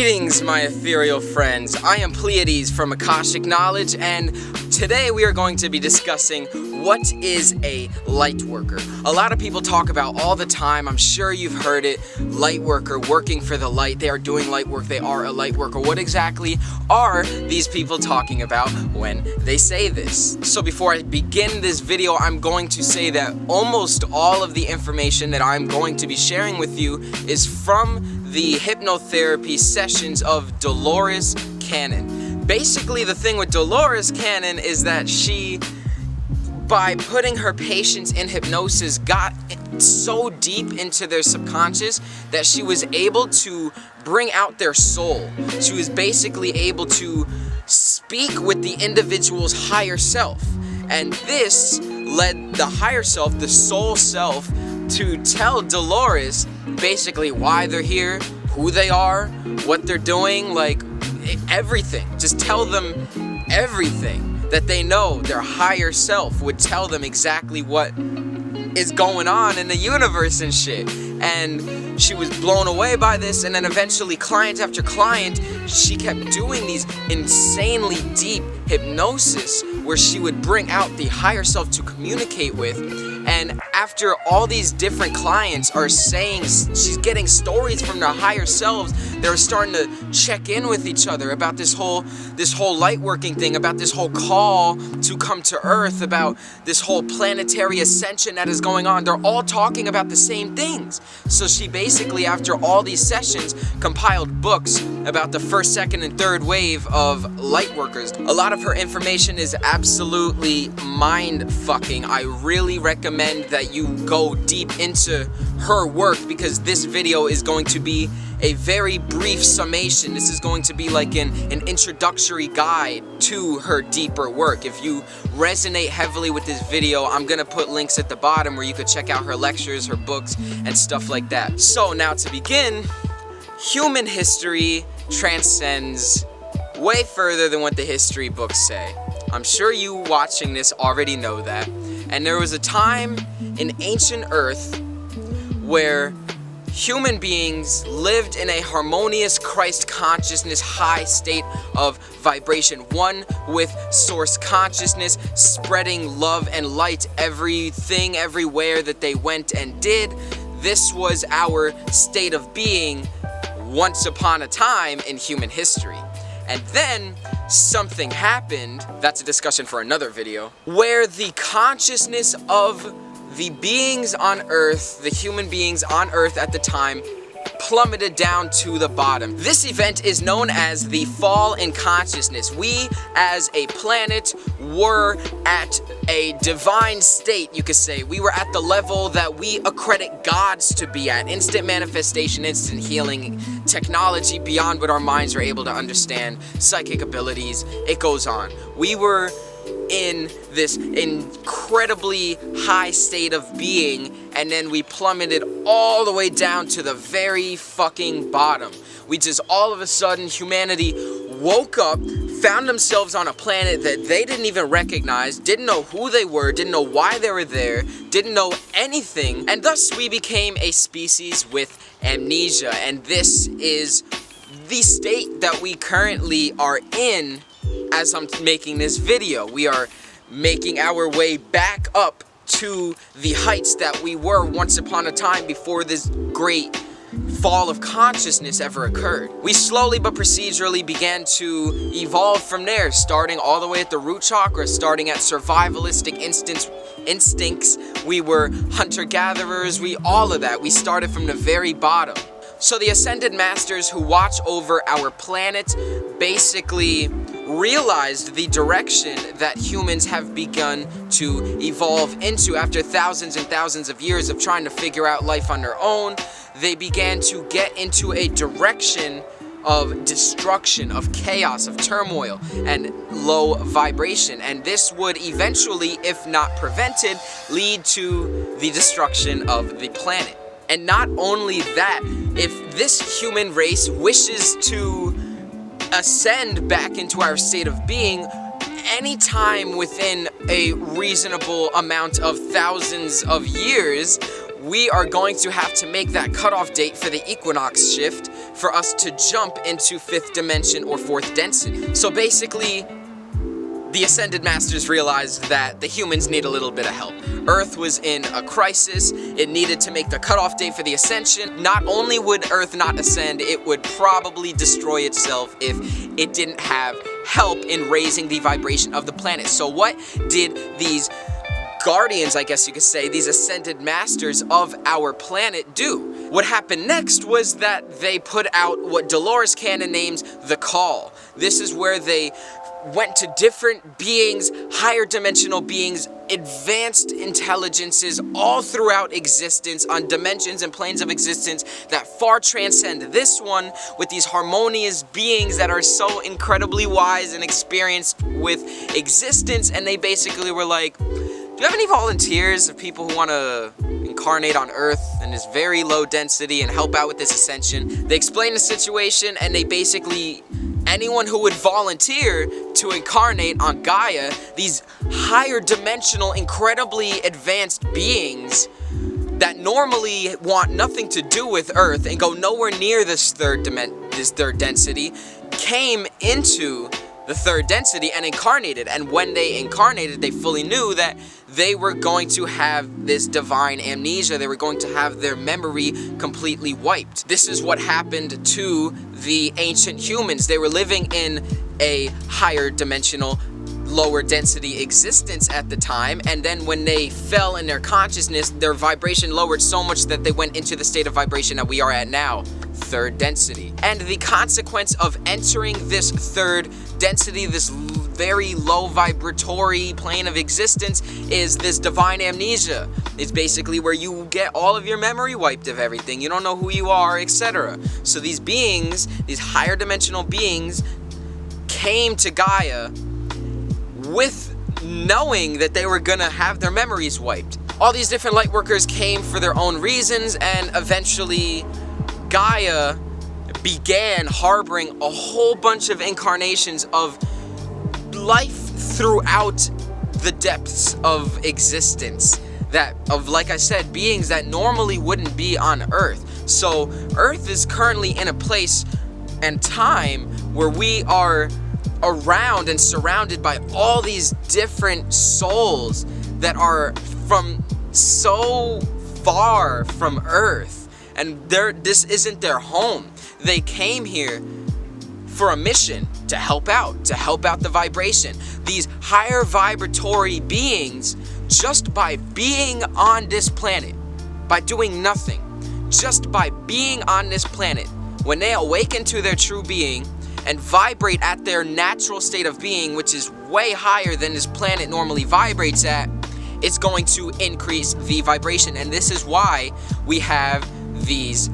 Greetings, my ethereal friends. I am Pleiades from Akashic Knowledge, and today we are going to be discussing what is a light worker. A lot of people talk about all the time, I'm sure you've heard it, light worker, working for the light. They are doing light work, they are a light worker. What exactly are these people talking about when they say this? So before I begin this video, I'm going to say that almost all of the information that I'm going to be sharing with you is from the hypnotherapy sessions of Dolores Cannon. Basically, the thing with Dolores Cannon is that she, by putting her patients in hypnosis, got so deep into their subconscious that she was able to bring out their soul. She was basically able to speak with the individual's higher self. And this led the higher self, the soul self, to tell Dolores basically why they're here, who they are, what they're doing, like everything. Just tell them everything that they know. Their higher self would tell them exactly what is going on in the universe and shit. And she was blown away by this, and then eventually client after client, she kept doing these insanely deep hypnosis where she would bring out the higher self to communicate with. And after all these different clients are saying she's getting stories from their higher selves, they're starting to check in with each other about this whole light working thing, about this whole call to come to Earth, about this whole planetary ascension that is going on. They're all talking about the same things. So she basically, after all these sessions, compiled books about the first, second, and third wave of light workers. A lot of her information is absolutely mind-fucking. I really recommend that you go deep into her work, because this video is going to be a very brief summation. This is going to be like an introductory guide to her deeper work. If you resonate heavily with this video, I'm gonna put links at the bottom where you could check out her lectures, her books, and stuff like that. So now to begin, human history transcends way further than what the history books say. I'm sure you watching this already know that. And there was a time in ancient Earth where human beings lived in a harmonious Christ consciousness high state of vibration, one with source consciousness, spreading love and light everything, everywhere that they went and did. This was our state of being once upon a time in human history. And then something happened, that's a discussion for another video, where the consciousness of the beings on Earth, the human beings on Earth at the time, plummeted down to the bottom. This event is known as the fall in consciousness. We, as a planet, were at a divine state, you could say. We were at the level that we accredit gods to be at. Instant manifestation, instant healing, technology beyond what our minds are able to understand, psychic abilities, it goes on. We were in this incredibly high state of being, and then we plummeted all the way down to the very fucking bottom. We just all of a sudden, humanity woke up, found themselves on a planet that they didn't even recognize, didn't know who they were, didn't know why they were there, didn't know anything, and thus we became a species with amnesia. And this is the state that we currently are in. As I'm making this video, we are making our way back up to the heights that we were once upon a time before this great fall of consciousness ever occurred. We slowly but procedurally began to evolve from there, starting all the way at the root chakra, starting at survivalistic instincts. We were hunter-gatherers, all of that. We started from the very bottom. So the Ascended Masters who watch over our planet basically realized the direction that humans have begun to evolve into. After thousands and thousands of years of trying to figure out life on their own, they began to get into a direction of destruction, of chaos, of turmoil, and low vibration. And this would eventually, if not prevented, lead to the destruction of the planet. And not only that, if this human race wishes to ascend back into our state of being, anytime within a reasonable amount of thousands of years, we are going to have to make that cutoff date for the equinox shift for us to jump into 5th dimension or 4th density. So basically, the Ascended Masters realized that the humans need a little bit of help. Earth was in a crisis. It needed to make the cutoff date for the ascension. Not only would Earth not ascend, it would probably destroy itself if it didn't have help in raising the vibration of the planet. So what did these guardians, I guess you could say, these Ascended Masters of our planet do? What happened next was that they put out what Dolores Cannon names the Call. This is where they went to different beings, higher dimensional beings, advanced intelligences all throughout existence on dimensions and planes of existence that far transcend this one, with these harmonious beings that are so incredibly wise and experienced with existence. And they basically were like, do you have any volunteers of people who want to incarnate on Earth in this very low density and help out with this ascension? They explained the situation, and they basically, anyone who would volunteer to incarnate on Gaia, these higher dimensional, incredibly advanced beings that normally want nothing to do with Earth and go nowhere near this third density, came into the 3rd density and incarnated. And when they incarnated, they fully knew that they were going to have this divine amnesia. They were going to have their memory completely wiped. This is what happened to the ancient humans. They were living in a higher dimensional, lower density existence at the time, and then when they fell in their consciousness, their vibration lowered so much that they went into the state of vibration that we are at now, 3rd density. And the consequence of entering this 3rd density, this very low vibratory plane of existence, is this divine amnesia. It's basically where you get all of your memory wiped of everything. You don't know who you are, etc. So these beings, these higher dimensional beings, came to Gaia with knowing that they were gonna have their memories wiped. All these different light workers came for their own reasons, and eventually Gaia began harboring a whole bunch of incarnations of life throughout the depths of existence, that of, like I said, beings that normally wouldn't be on Earth. So Earth is currently in a place and time where we are around and surrounded by all these different souls that are from so far from Earth, and this isn't their home. They came here for a mission to help out the vibration. These higher vibratory beings, just by being on this planet, by doing nothing, just by being on this planet, when they awaken to their true being and vibrate at their natural state of being, which is way higher than this planet normally vibrates at, it's going to increase the vibration. And this is why we have these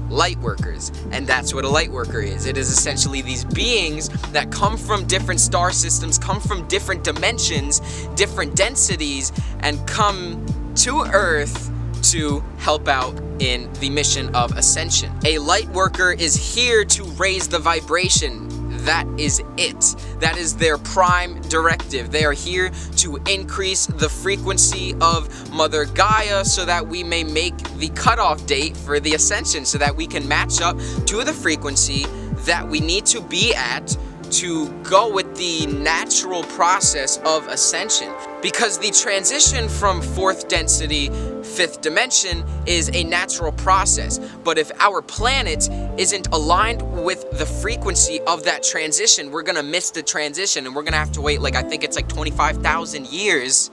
light workers, and that's what a light worker is. It is essentially these beings that come from different star systems, come from different dimensions, different densities, and come to Earth to help out in the mission of ascension. A light worker is here to raise the vibration. That is it. That is their prime directive. They are here to increase the frequency of Mother Gaia so that we may make the cutoff date for the ascension, so that we can match up to the frequency that we need to be at to go with the natural process of ascension. Because the transition from 4th density, 5th dimension is a natural process. But if our planet isn't aligned with the frequency of that transition, we're gonna miss the transition, and we're gonna have to wait, I think it's 25,000 years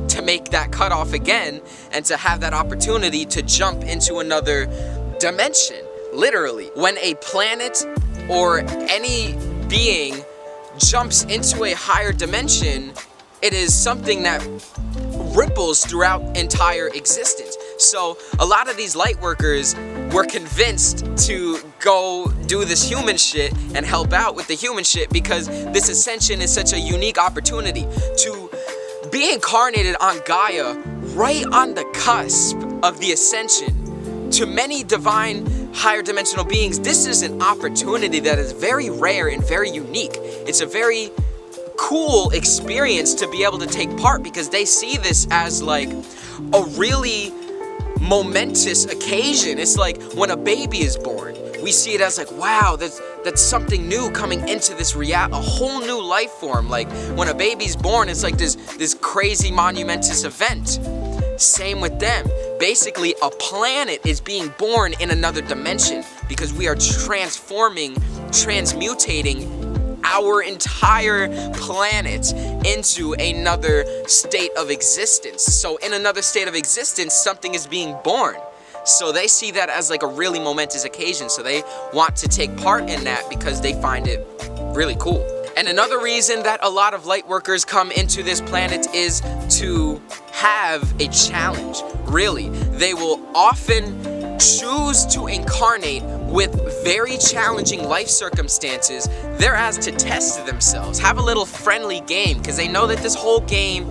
to make that cutoff again, and to have that opportunity to jump into another dimension. Literally, when a planet or any being jumps into a higher dimension, it is something that ripples throughout entire existence. So a lot of these light workers were convinced to go do this human shit and help out with the human shit, because this ascension is such a unique opportunity to be incarnated on Gaia, right on the cusp of the ascension. To many divine higher dimensional beings, this is an opportunity that is very rare and very unique. It's a very cool experience to be able to take part, because they see this as a really momentous occasion. It's like when a baby is born. we see it as like, wow, that's something new coming into this a whole new life form. Like when a baby's born, it's like this crazy monumentous event. Same with them. Basically, a planet is being born in another dimension because we are transmutating our entire planet into another state of existence. So in another state of existence, something is being born. So they see that as like a really momentous occasion. So they want to take part in that because they find it really cool. And another reason that a lot of light workers come into this planet is to have a challenge. Really, they will often choose to incarnate with very challenging life circumstances. They're asked to test themselves, have a little friendly game, because they know that this whole game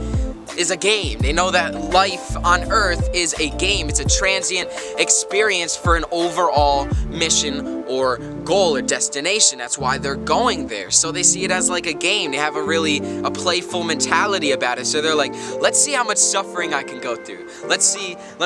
is a game. They know that life on Earth is a game. It's a transient experience for an overall mission or goal or destination. That's why they're going there. So they see it as like a game. They have a playful mentality about it. So they're like, let's see how much suffering I can go through. Let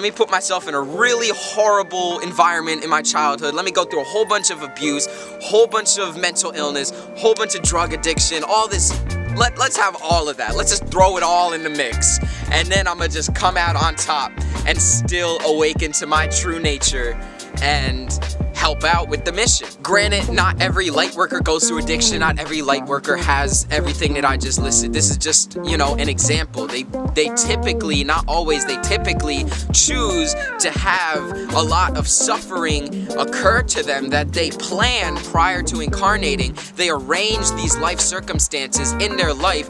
me put myself in a really horrible environment in my childhood. Let me go through a whole bunch of abuse, whole bunch of mental illness, whole bunch of drug addiction, all this. Let's have all of that. Let's just throw it all in the mix. And then I'm gonna just come out on top and still awaken to my true nature and help out with the mission. Granted, not every light worker goes through addiction. Not every light worker has everything that I just listed. This is just, an example. They typically, not always, they typically choose to have a lot of suffering occur to them that they plan prior to incarnating. They arrange these life circumstances in their life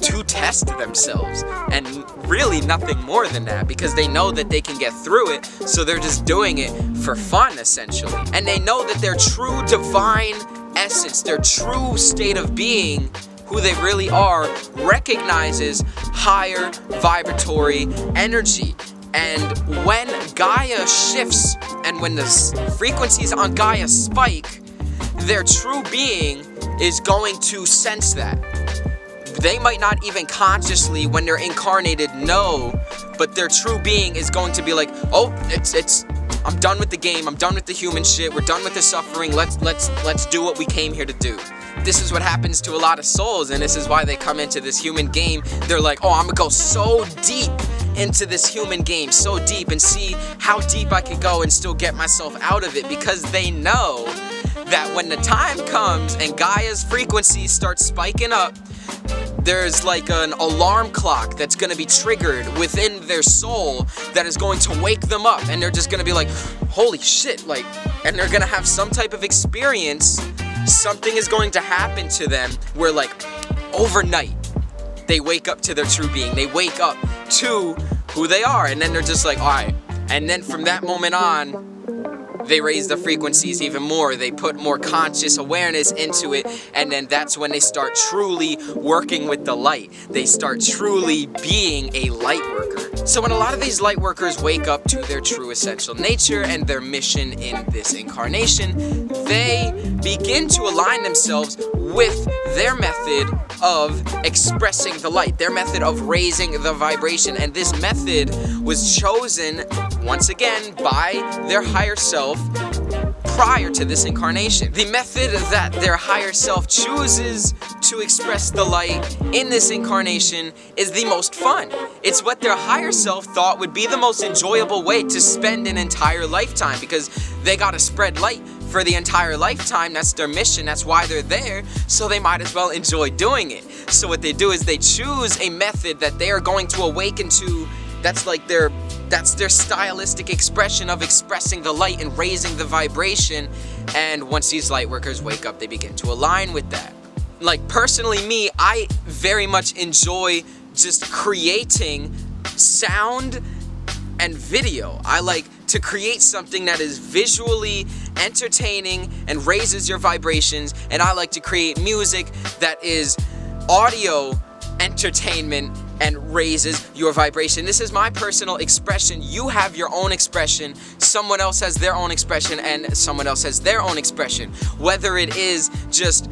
to test themselves, and really nothing more than that, because they know that they can get through it, so they're just doing it for fun, essentially. And they know that their true divine essence, their true state of being, who they really are, recognizes higher vibratory energy. And when Gaia shifts and when the frequencies on Gaia spike, their true being is going to sense that. They might not even consciously, when they're incarnated, know, but their true being is going to be like, oh, I'm done with the game, I'm done with the human shit, we're done with the suffering, let's do what we came here to do. This is what happens to a lot of souls, and this is why they come into this human game. They're like, oh, I'm gonna go so deep into this human game, so deep, and see how deep I can go and still get myself out of it, because they know that when the time comes and Gaia's frequencies start spiking up, there's like an alarm clock that's going to be triggered within their soul that is going to wake them up, and they're just going to be like, holy shit, and they're going to have some type of experience. Something is going to happen to them where overnight they wake up to their true being. They wake up to who they are, and then they're just like, all right. And then from that moment on, they raise the frequencies even more. They put more conscious awareness into it, and then that's when they start truly working with the light. They start truly being a light worker. So when a lot of these light workers wake up to their true essential nature and their mission in this incarnation, they begin to align themselves with their method of expressing the light, their method of raising the vibration. And this method was chosen, once again, by their higher self prior to this incarnation. The method that their higher self chooses to express the light in this incarnation is the most fun. It's what their higher self thought would be the most enjoyable way to spend an entire lifetime, because they gotta spread light for the entire lifetime. That's their mission, that's why they're there, so they might as well enjoy doing it. So what they do is they choose a method that they are going to awaken to. That's their stylistic expression of expressing the light and raising the vibration. And once these light workers wake up, they begin to align with that. Personally, me, I very much enjoy just creating sound and video. I like to create something that is visually entertaining and raises your vibrations, and I like to create music that is audio entertainment and raises your vibration. This is my personal expression. You have your own expression. Someone else has their own expression, and someone else has their own expression. Whether it is just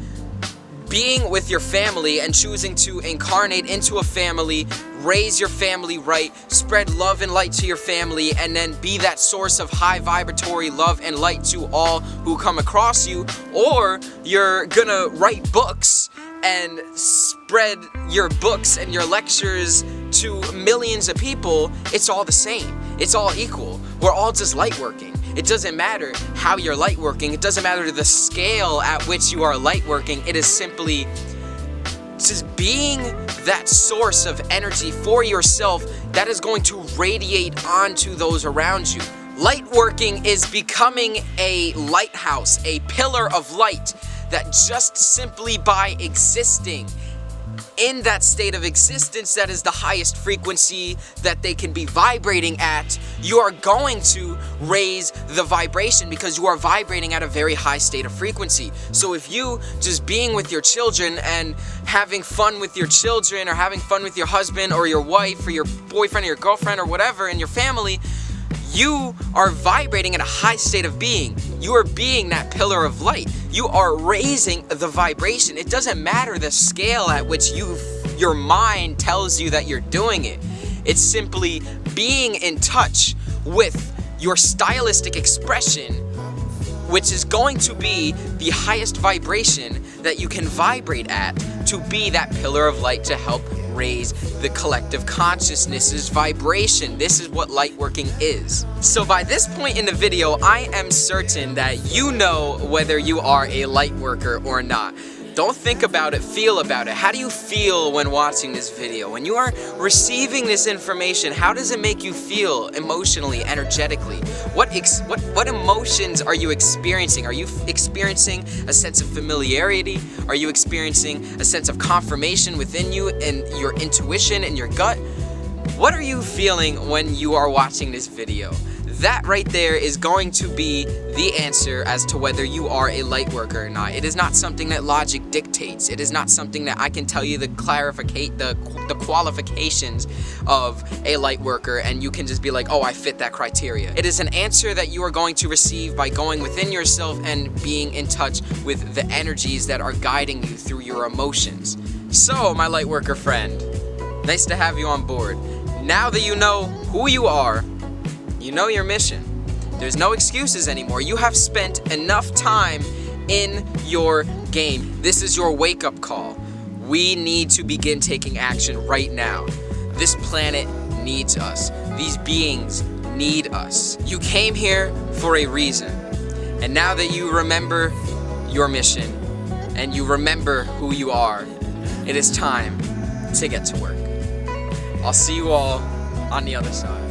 being with your family and choosing to incarnate into a family, raise your family right, spread love and light to your family, and then be that source of high vibratory love and light to all who come across you. Or you're gonna write books and spread your books and your lectures to millions of people. It's all the same. It's all equal. We're all just light working. It doesn't matter how you're light working. It doesn't matter the scale at which you are light working. It is simply just being that source of energy for yourself that is going to radiate onto those around you. Light working is becoming a lighthouse, a pillar of light that just simply by existing in that state of existence that is the highest frequency that they can be vibrating at, you are going to raise the vibration because you are vibrating at a very high state of frequency. So if you just being with your children and having fun with your children, or having fun with your husband or your wife or your boyfriend or your girlfriend or whatever in your family, you are vibrating at a high state of being. You are being that pillar of light. You are raising the vibration. It doesn't matter the scale at which your mind tells you that you're doing it. It's simply being in touch with your stylistic expression, which is going to be the highest vibration that you can vibrate at, to be that pillar of light to help raise the collective consciousness's vibration. This is what light working is. So by this point in the video, I am certain that you know whether you are a light worker or not. Don't think about it, feel about it. How do you feel when watching this video? When you are receiving this information, how does it make you feel emotionally, energetically? What emotions are you experiencing? Are you experiencing a sense of familiarity? Are you experiencing a sense of confirmation within you and your intuition and your gut? What are you feeling when you are watching this video? That right there is going to be the answer as to whether you are a light worker or not. It is not something that logic dictates. It is not something that I can tell you the qualifications of a light worker and you can just be like, oh, I fit that criteria. It is an answer that you are going to receive by going within yourself and being in touch with the energies that are guiding you through your emotions. So, my light worker friend, nice to have you on board. Now that you know who you are, you know your mission. There's no excuses anymore. You have spent enough time in your game. This is your wake-up call. We need to begin taking action right now. This planet needs us. These beings need us. You came here for a reason. And now that you remember your mission and you remember who you are, it is time to get to work. I'll see you all on the other side.